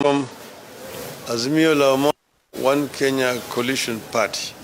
From Azimio'S One Kenya Coalition Party.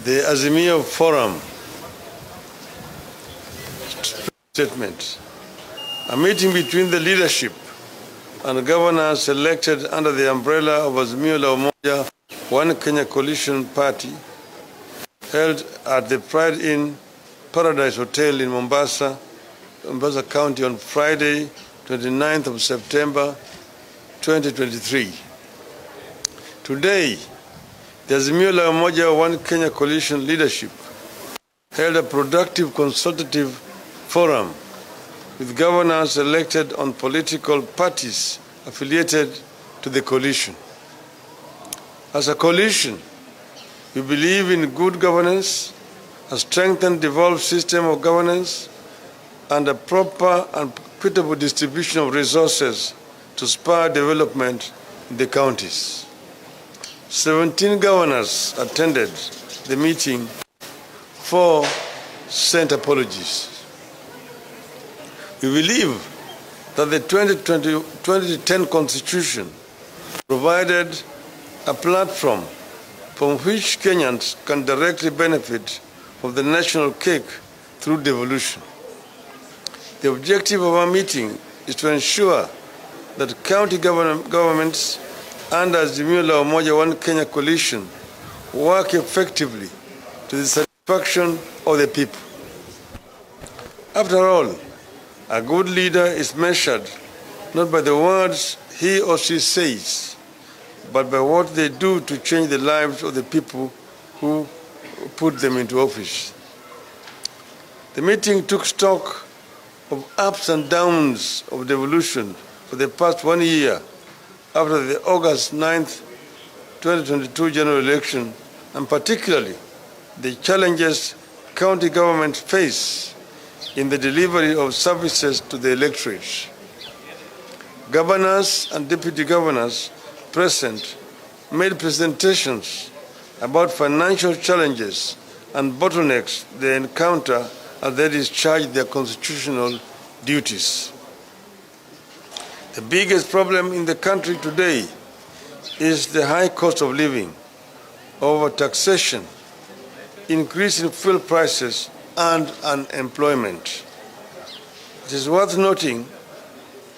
The Azimio Forum statement. A meeting between the leadership and governors elected under the umbrella of Azimio'S One Kenya Coalition Party held at the Pride Inn Paradise Hotel in Mombasa County on Friday, 29th of September 2023. Today, the Azimio'S One Kenya Coalition leadership held a productive consultative forum with governors elected on political parties affiliated to the coalition. As a coalition, we believe in good governance, a strengthened, devolved system of governance, and a proper and equitable distribution of resources to spur development in the counties. 17 governors attended the meeting. 4 sent apologies. We believe that the 2010 Constitution provided a platform from which Kenyans can directly benefit from the national cake through devolution. The objective of our meeting is to ensure that county governments under Azimio'S One Kenya Coalition work effectively to the satisfaction of the people. After all, a good leader is measured not by the words he or she says, but by what they do to change the lives of the people who put them into office. The meeting took stock of ups and downs of devolution for the past 1 year after the August 9th, 2022 general election, and particularly the challenges county governments face in the delivery of services to the electorate. Governors and deputy governors present made presentations about financial challenges and bottlenecks they encounter as they discharge their constitutional duties. The biggest problem in the country today is the high cost of living, over-taxation, increase in fuel prices, and unemployment. It is worth noting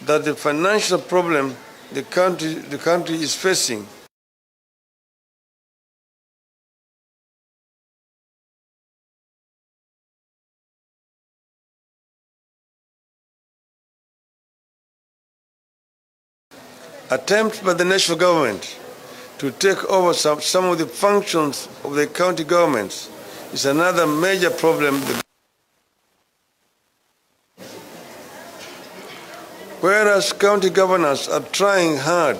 that the financial problem the country is facing attempts by the national government to take over some of the functions of the county governments is another major problem. Whereas county governors are trying hard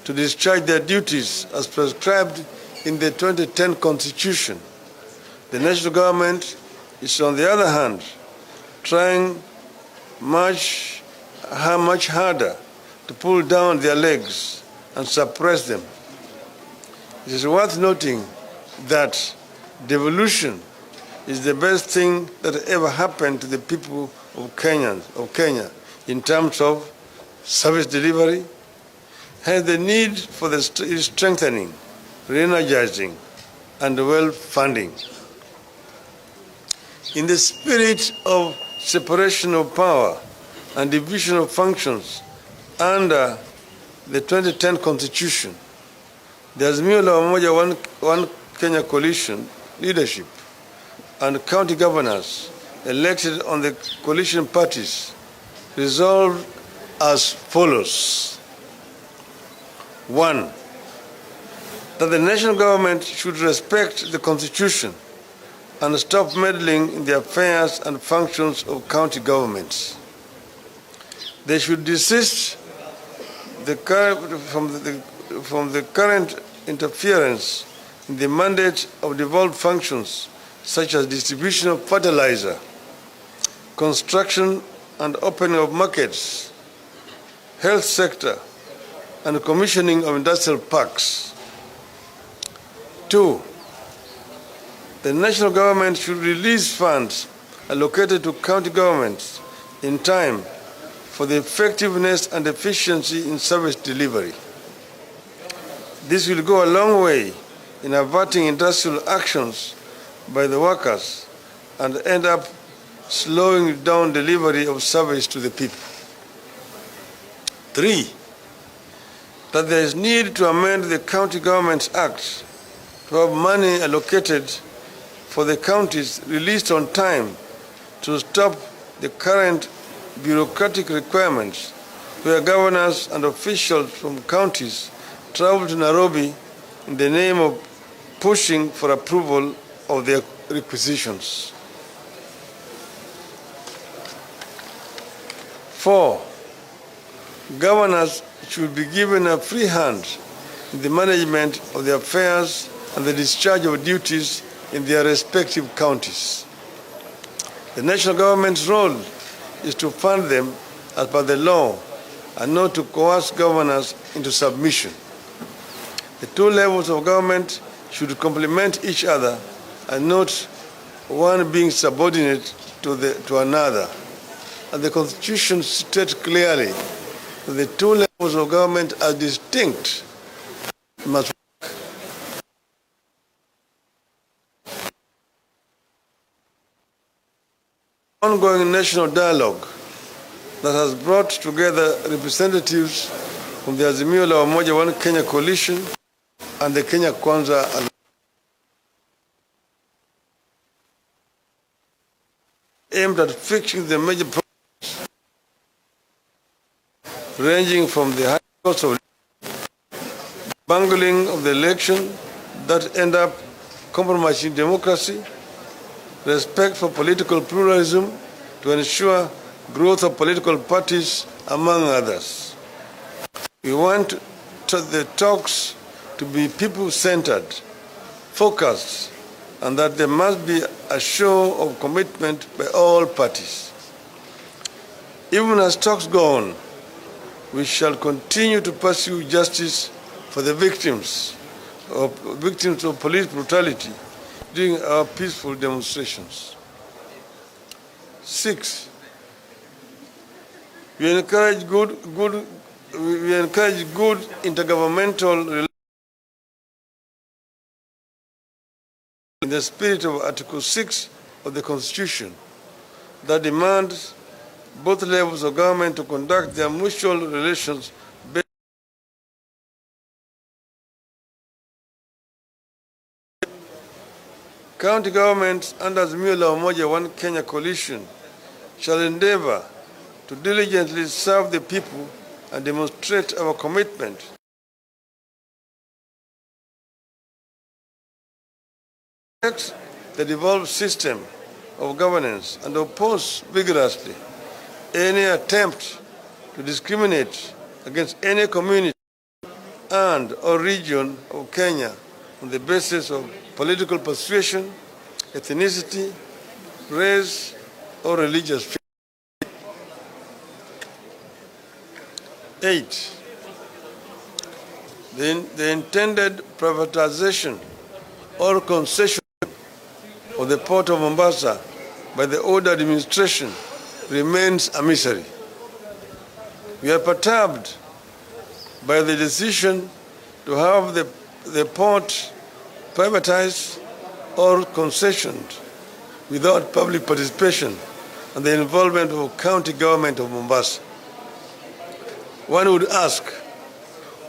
to discharge their duties as prescribed in the 2010 Constitution, the national government is, on the other hand, trying much harder to pull down their legs and suppress them. It is worth noting that devolution is the best thing that ever happened to the people of Kenya in terms of service delivery, hence the need for the strengthening, re-energizing, and well-funding. In the spirit of separation of power and division of functions under the 2010 Constitution, the Azimio'S One Kenya Coalition leadership and county governors elected on the coalition parties resolved as follows. 1. That the national government should respect the Constitution and stop meddling in the affairs and functions of county governments. They should desist from the current interference in the mandate of devolved functions such as distribution of fertilizer, construction and opening of markets, health sector, and commissioning of industrial parks. 2. The national government should release funds allocated to county governments in time for the effectiveness and efficiency in service delivery. This will go a long way in averting industrial actions by the workers and end up slowing down delivery of service to the people. 3, that there is need to amend the County Governments Act to have money allocated for the counties released on time to stop the current bureaucratic requirements where governors and officials from counties travel to Nairobi in the name of pushing for approval of their requisitions. 4, governors should be given a free hand in the management of their affairs and the discharge of duties in their respective counties. The national government's role is to fund them as per the law and not to coerce governors into submission. The two levels of government should complement each other and not one being subordinate to another. And the Constitution states clearly that the two levels of government are distinct. Must ongoing national dialogue that has brought together representatives from the Azimio'S One Kenya coalition and the Kenya Kwanza aimed at fixing the major problems ranging from the high cost of bungling of the election that end up compromising democracy, respect for political pluralism to ensure growth of political parties, among others. We want the talks to be people-centered, focused, and that there must be a show of commitment by all parties. Even as talks go on, we shall continue to pursue justice for the victims of police brutality during our peaceful demonstrations. 6, we encourage good intergovernmental relations in the spirit of Article 6 of the Constitution that demands both levels of government to conduct their mutual relations based county governments under Azimio'S One Kenya coalition shall endeavor to diligently serve the people and demonstrate our commitment to the devolved system of governance and oppose vigorously any attempt to discriminate against any community and or region of Kenya on the basis of political persuasion, ethnicity, race, or religious faith. 8, the intended privatization or concession of the Port of Mombasa by the old administration remains a mystery. We are perturbed by the decision to have the port privatized or concessioned without public participation and the involvement of county government of Mombasa. One would ask,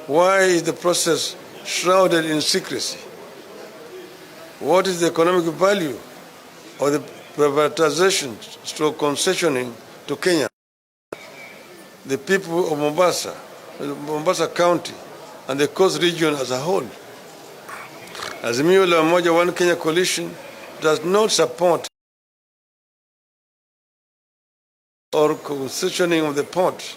why is the process shrouded in secrecy? What is the economic value of the privatization stroke concessioning to Kenya, the people of Mombasa County, and the coast region as a whole? Azimio'S One Kenya coalition does not support or concessioning of the port,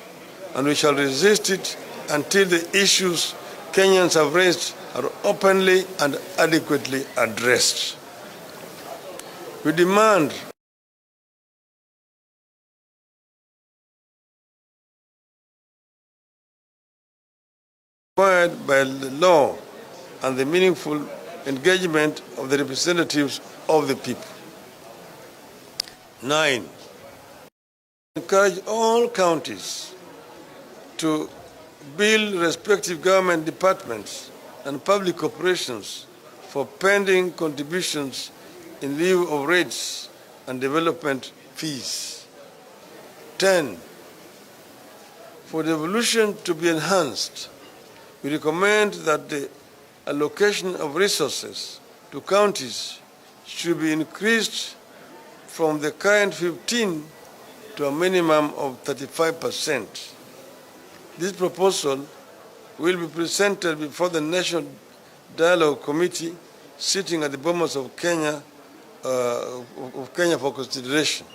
and we shall resist it until the issues Kenyans have raised are openly and adequately addressed. We demand required by the law and the meaningful engagement of the representatives of the people. 9, Encourage all counties to bill respective government departments and public corporations for pending contributions in lieu of rates and development fees. 10. For devolution to be enhanced, we recommend that the allocation of resources to counties should be increased from the current 15 to a minimum of 35%. This proposal will be presented before the National Dialogue Committee sitting at the Bomas of Kenya for consideration.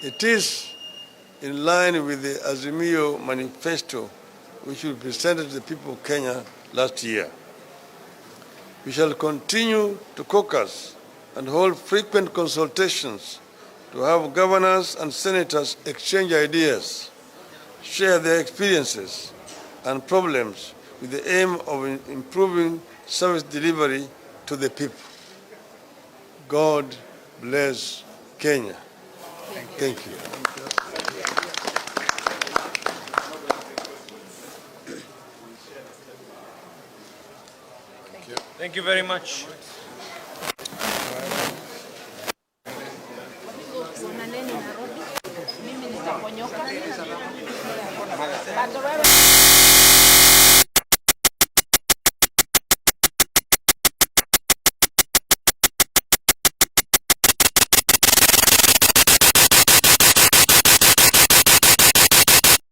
It is in line with the Azimio manifesto which we presented to the people of Kenya last year. We shall continue to caucus and hold frequent consultations to have governors and senators exchange ideas, share their experiences and problems with the aim of improving service delivery to the people. God bless Kenya. Thank you. Thank you very much. Mimi nitaponyoka.